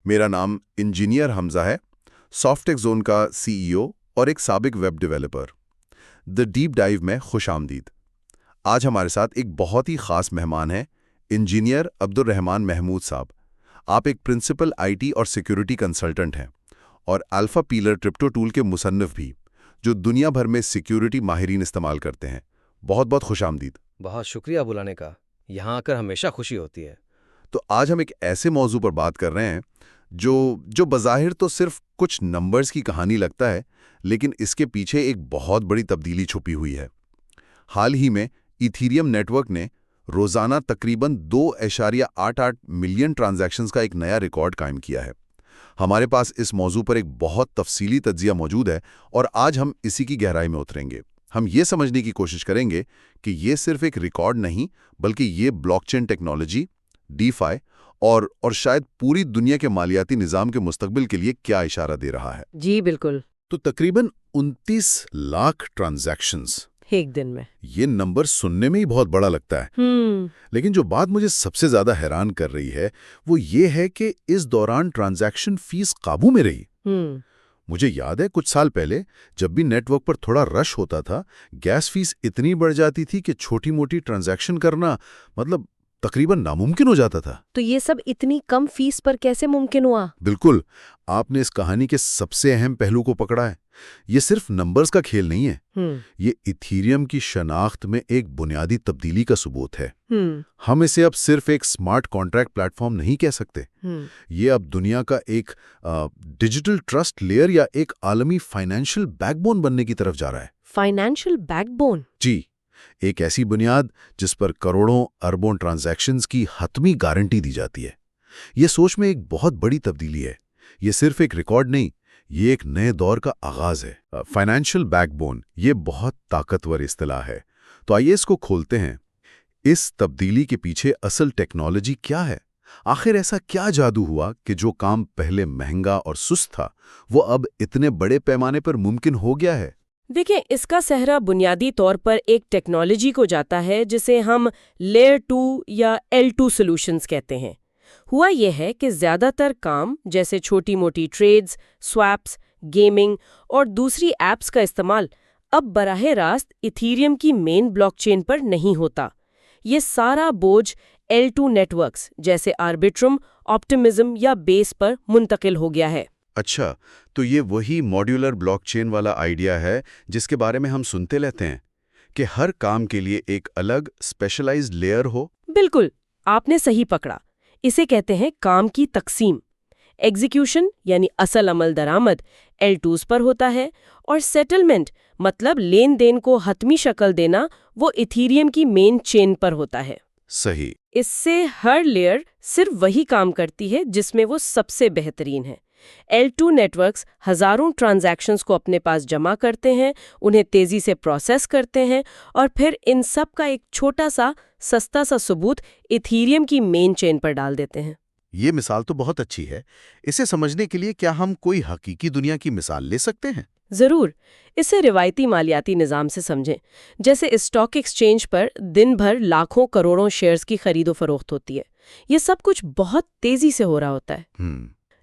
میرا نام انجینئر حمزہ ہے، سافٹ ٹیک زون کا CEO اور ایک سابق ویب ڈیولپر۔ دی ڈیپ ڈائیو میں خوش آمدید۔ آج ہمارے ساتھ ایک بہت ہی خاص مہمان ہیں، انجینئر عبد الرحمان محمود صاحب۔ آپ ایک پرنسپل IT اور سیکیورٹی کنسلٹنٹ ہیں اور الفا پیلر کرپٹو ٹول کے مصنف بھی، جو دنیا بھر میں سیکیورٹی ماہرین استعمال کرتے ہیں۔ بہت بہت خوش آمدید۔ بہت شکریہ بلانے کا، یہاں آ کر ہمیشہ خوشی ہوتی ہے۔ تو آج ہم ایک ایسے موضوع پر بات کر رہے ہیں جو بظاہر تو صرف کچھ نمبرز کی کہانی لگتا ہے، لیکن اس کے پیچھے ایک بہت بڑی تبدیلی چھپی ہوئی ہے۔ حال ہی میں ایتھیریم نیٹ ورک نے روزانہ تقریباً 2.88 ملین ٹرانزیکشنز کا ایک نیا ریکارڈ قائم کیا ہے۔ ہمارے پاس اس موضوع پر ایک بہت تفصیلی تجزیہ موجود ہے اور آج ہم اسی کی گہرائی میں اتریں گے۔ ہم یہ سمجھنے کی کوشش کریں گے کہ یہ صرف ایک ریکارڈ نہیں، بلکہ یہ بلاک چین ٹیکنالوجی، DeFi اور شاید پوری دنیا کے مالیاتی نظام کے مستقبل کے لیے کیا اشارہ دے رہا ہے۔ جی بالکل۔ تو تقریباً 29 لاکھ ٹرانزیکشنز ایک دن میں، یہ نمبر سننے میں ہی بہت بڑا لگتا ہے۔ لیکن جو بات مجھے سب سے زیادہ حیران کر رہی ہے وہ یہ ہے کہ اس دوران ٹرانزیکشن فیس قابو میں رہی۔ مجھے یاد ہے کچھ سال پہلے جب بھی نیٹ ورک پر تھوڑا رش ہوتا تھا، گیس فیس اتنی بڑھ جاتی تھی کہ چھوٹی موٹی ٹرانزیکشن کرنا تقریباً ناممکن ہو جاتا تھا۔ تو یہ سب اتنی کم فیس پر کیسے ممکن ہوا؟ بالکل، آپ نے اس کہانی کے سب سے اہم پہلو کو پکڑا ہے۔ یہ صرف نمبرز کا کھیل نہیں ہے، یہ ایتھیریم کی شناخت میں ایک بنیادی تبدیلی کا ثبوت ہے۔ ہم اسے اب صرف ایک سمارٹ کانٹریکٹ پلیٹ فارم نہیں کہہ سکتے، یہ اب دنیا کا ایک ڈیجیٹل ٹرسٹ لیئر یا ایک عالمی فائنینشیل بیک بون بننے کی طرف جا رہا ہے۔ Financial back bone? جی، ایک ایسی بنیاد جس پر کروڑوں اربوں ٹرانزیکشنز کی حتمی گارنٹی دی جاتی ہے۔ یہ سوچ میں ایک بہت بڑی تبدیلی ہے۔ یہ صرف ایک ریکارڈ نہیں، یہ ایک نئے دور کا آغاز ہے۔ فائنینشیل بیک بون، یہ بہت طاقتور اصطلاح ہے۔ تو آئیے اس کو کھولتے ہیں۔ اس تبدیلی کے پیچھے اصل ٹیکنالوجی کیا ہے؟ آخر ایسا کیا جادو ہوا کہ جو کام پہلے مہنگا اور سست تھا وہ اب اتنے بڑے پیمانے پر ممکن ہو گیا ہے؟ دیکھیں، اس کا سہرا بنیادی طور پر ایک ٹیکنالوجی کو جاتا ہے جسے ہم لیئر 2 یا L2 سولوشنز کہتے ہیں۔ ہوا یہ ہے کہ زیادہ تر کام جیسے چھوٹی موٹی ٹریڈز، سواپس، گیمنگ اور دوسری ایپس کا استعمال اب براہ راست ایتھیریم کی مین بلاک چین پر نہیں ہوتا۔ یہ سارا بوجھ L2 نیٹ ورکس جیسے آربیٹرم، آپٹیمزم یا بیس پر منتقل ہو گیا ہے۔ اچھا، تو یہ وہی ماڈیولر بلاک چین والا آئیڈیا ہے جس کے بارے میں ہم سنتے رہتے ہیں کہ ہر کام کے لیے ایک الگ اسپیشلائزڈ لیئر ہو؟ بالکل، آپ نے صحیح پکڑا۔ اسے کہتے ہیں کام کی تقسیم۔ ایگزیکیوشن یعنی اصل عمل درآمد L2s پر ہوتا ہے، اور سیٹلمنٹ مطلب لین دین کو حتمی شکل دینا وہ ایتھیریم کی مین چین پر ہوتا ہے۔ صحیح۔ اس سے ہر لیئر صرف وہی کام کرتی ہے جس میں وہ سب سے بہترین ہے۔ L2 نیٹ ورکس ہزاروں ٹرانزیکشنز کو اپنے پاس جمع کرتے ہیں، انہیں تیزی سے پروسیس کرتے ہیں، اور پھر ان سب کا ایک چھوٹا سا سستا سا ثبوت ایتھیریم کی مین چین پر ڈال دیتے ہیں۔ یہ مثال تو بہت اچھی ہے۔ اسے سمجھنے کے لیے کیا ہم کوئی حقیقی دنیا کی مثال لے سکتے ہیں؟ ضرور۔ اسے روایتی مالیاتی نظام سے سمجھیں، جیسے اسٹاک ایکسچینج پر دن بھر لاکھوں کروڑوں شیئرز کی خرید و فروخت ہوتی ہے۔ یہ سب کچھ بہت تیزی سے ہو رہا ہوتا ہے،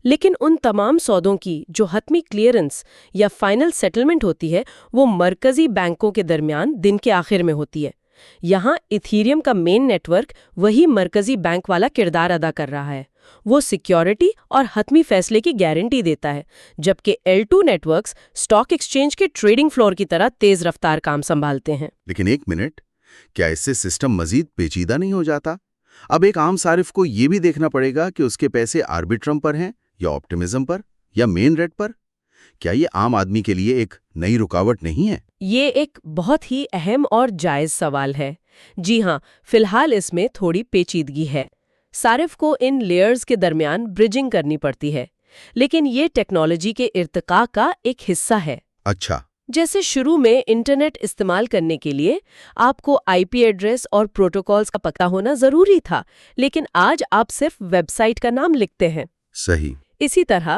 لیکن ان تمام سودوں کی جو حتمی کلیئرنس یا فائنل سیٹلمنٹ ہوتی ہے وہ مرکزی بینکوں کے درمیان دن کے آخر میں ہوتی ہے۔ یہاں ایتھیریم کا مین نیٹ ورک وہی مرکزی بینک والا کردار ادا کر رہا ہے۔ وہ سیکیورٹی اور حتمی فیصلے کی گارنٹی دیتا ہے، جبکہ L2 networks stock exchange کے ٹریڈنگ فلور کی طرح تیز رفتار کام سنبھالتے ہیں۔ لیکن ایک منٹ، کیا اس سے سسٹم مزید پیچیدہ نہیں ہو جاتا؟ اب ایک عام صارف کو یہ بھی دیکھنا پڑے گا کہ اس کے پیسے آربیٹرم پر ہیں یا آپٹیمزم پر یا مین ریٹ پر؟ کیا یہ عام آدمی کے لیے ایک نئی رکاوٹ نہیں ہے؟ یہ ایک بہت ہی اہم اور جائز سوال ہے۔ جی ہاں، فی الحال اس میں تھوڑی پیچیدگی ہے۔ صارف کو ان لیئرز کے درمیان برجنگ کرنی پڑتی ہے، لیکن یہ ٹیکنالوجی کے ارتقاء کا ایک حصہ ہے۔ اچھا۔ جیسے شروع میں انٹرنیٹ استعمال کرنے کے لیے آپ کو IP ایڈریس اور پروٹوکالز کا پتہ ہونا ضروری تھا، لیکن آج آپ صرف ویب سائٹ کا نام لکھتے ہیں۔ صحیح۔ اسی طرح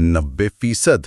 90%?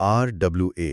RWA।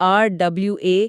RWA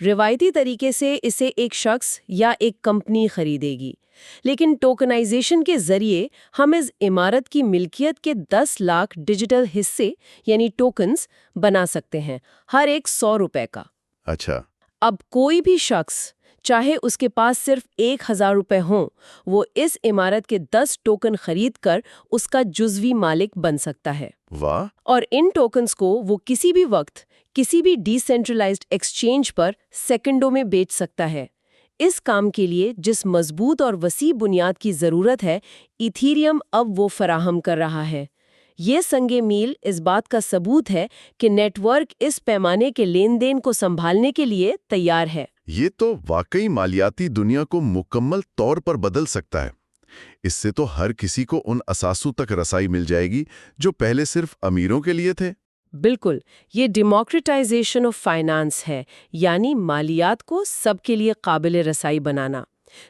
روایتی طریقے سے اسے ایک شخص یا ایک کمپنی خریدے گی، لیکن ٹوکنائزیشن کے ذریعے ہم اس عمارت کی ملکیت کے 10 لاکھ ڈیجیٹل حصے یعنی ٹوکنز بنا سکتے ہیں، ہر ایک 100 روپے کا۔ اچھا، اب کوئی بھی شخص چاہے اس کے پاس صرف 1000 روپے ہوں، وہ اس عمارت کے 10 ٹوکن خرید کر اس کا جزوی مالک بن سکتا ہے۔ واہ! اور ان ٹوکنز کو وہ کسی بھی وقت کسی بھی ڈی سینٹرلائزڈ ایکسچینج پر سیکنڈوں میں بیچ سکتا ہے۔ اس کام کے لیے جس مضبوط اور وسیع بنیاد کی ضرورت ہے، ایتھیریم اب وہ فراہم کر رہا ہے۔ یہ سنگ میل اس بات کا ثبوت ہے کہ نیٹ ورک اس پیمانے کے لین دین کو سنبھالنے کے لیے تیار ہے۔ یہ تو واقعی مالیاتی دنیا کو مکمل طور پر بدل سکتا ہے۔ اس سے تو ہر کسی کو ان اثاثوں تک رسائی مل جائے گی جو پہلے صرف امیروں کے لیے تھے۔ بالکل، یہ ڈیموکریٹائزیشن آف فائنانس ہے، یعنی مالیات کو سب کے لیے قابل رسائی بنانا۔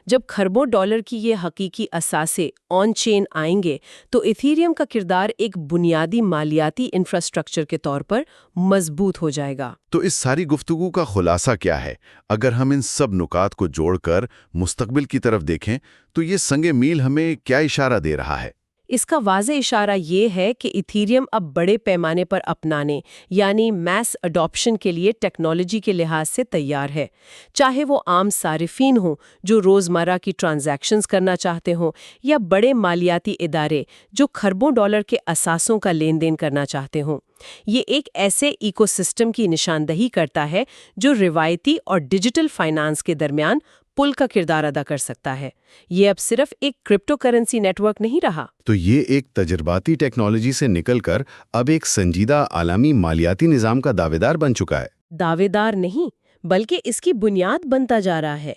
جب کھربوں ڈالر کی یہ حقیقی اثاثے آن چین آئیں گے تو ایتھیریم کا کردار ایک بنیادی مالیاتی انفراسٹرکچر کے طور پر مضبوط ہو جائے گا۔ تو اس ساری گفتگو کا خلاصہ کیا ہے؟ اگر ہم ان سب نکات کو جوڑ کر مستقبل کی طرف دیکھیں تو یہ سنگ میل ہمیں کیا اشارہ دے رہا ہے؟ اس کا واضح اشارہ یہ ہے کہ ایتھیریم اب بڑے پیمانے پر اپنانے یعنی میس اڈاپشن کے لیے ٹیکنالوجی کے لحاظ سے تیار ہے، چاہے وہ عام صارفین ہوں جو روزمرہ کی ٹرانزیکشنز کرنا چاہتے ہوں یا بڑے مالیاتی ادارے جو کھربوں ڈالر کے اثاثوں کا لین دین کرنا چاہتے ہوں۔ یہ ایک ایسے ایکو سسٹم کی نشاندہی کرتا ہے جو روایتی اور ڈیجیٹل فائنانس کے درمیان پل کا کردار ادا کر سکتا ہے۔ یہ اب صرف ایک کرپٹو کرنسی نیٹ ورک نہیں رہا۔ تو یہ ایک تجرباتی ٹیکنالوجی سے نکل کر اب ایک سنجیدہ عالمی مالیاتی نظام کا دعوے دار بن چکا ہے۔ دعوے دار نہیں، بلکہ اس کی بنیاد بنتا جا رہا ہے۔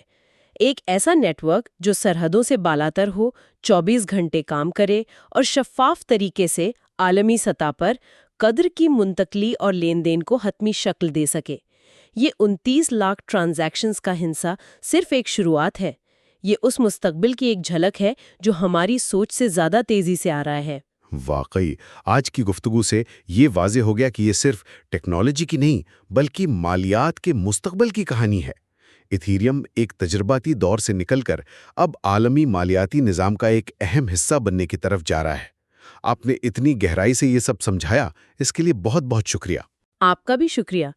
ایک ایسا نیٹ ورک جو سرحدوں سے بالاتر ہو، 24 گھنٹے کام کرے اور شفاف طریقے سے عالمی سطح پر قدر کی منتقلی اور لین دین کو حتمی شکل دے سکے۔ یہ 29 لاکھ ٹرانزیکشنز کا ہنسا صرف ایک شروعات ہے۔ یہ اس مستقبل کی ایک جھلک ہے جو ہماری سوچ سے زیادہ تیزی سے آ رہا ہے۔ واقعی آج کی گفتگو سے یہ واضح ہو گیا کہ یہ صرف ٹیکنالوجی کی نہیں بلکہ مالیات کے مستقبل کی کہانی ہے۔ ایتھیریم ایک تجرباتی دور سے نکل کر اب عالمی مالیاتی نظام کا ایک اہم حصہ بننے کی طرف جا رہا ہے۔ آپ نے اتنی گہرائی سے یہ سب سمجھایا، اس کے لیے بہت بہت شکریہ۔ آپ کا بھی شکریہ۔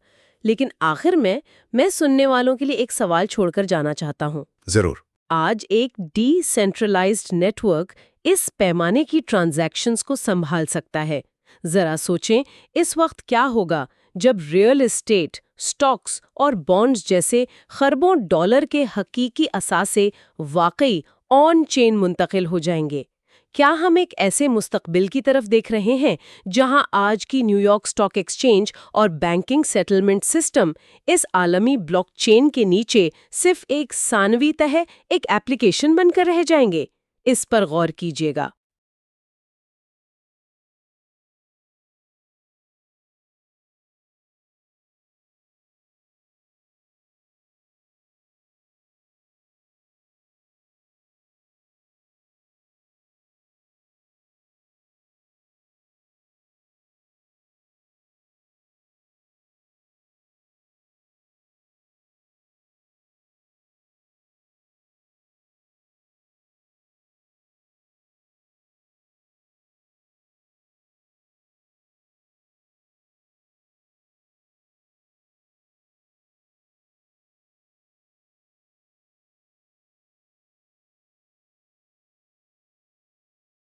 لیکن آخر میں سننے والوں کے لیے ایک سوال چھوڑ کر جانا چاہتا ہوں۔ ضرور۔ آج ایک ڈی سینٹرلائزڈ نیٹ ورک اس پیمانے کی ٹرانزیکشنز کو سنبھال سکتا ہے۔ ذرا سوچیں اس وقت کیا ہوگا جب ریئل اسٹیٹ، سٹاکس اور بانڈز جیسے خربوں ڈالر کے حقیقی اثاثے واقعی آن چین منتقل ہو جائیں گے۔ کیا ہم ایک ایسے مستقبل کی طرف دیکھ رہے ہیں جہاں آج کی نیو یارک اسٹاک ایکسچینج اور بینکنگ سیٹلمنٹ سسٹم اس عالمی بلاک چین کے نیچے صرف ایک ثانوی تہہ، ایک ایپلیکیشن بن کر رہ جائیں گے؟ اس پر غور کیجیے گا۔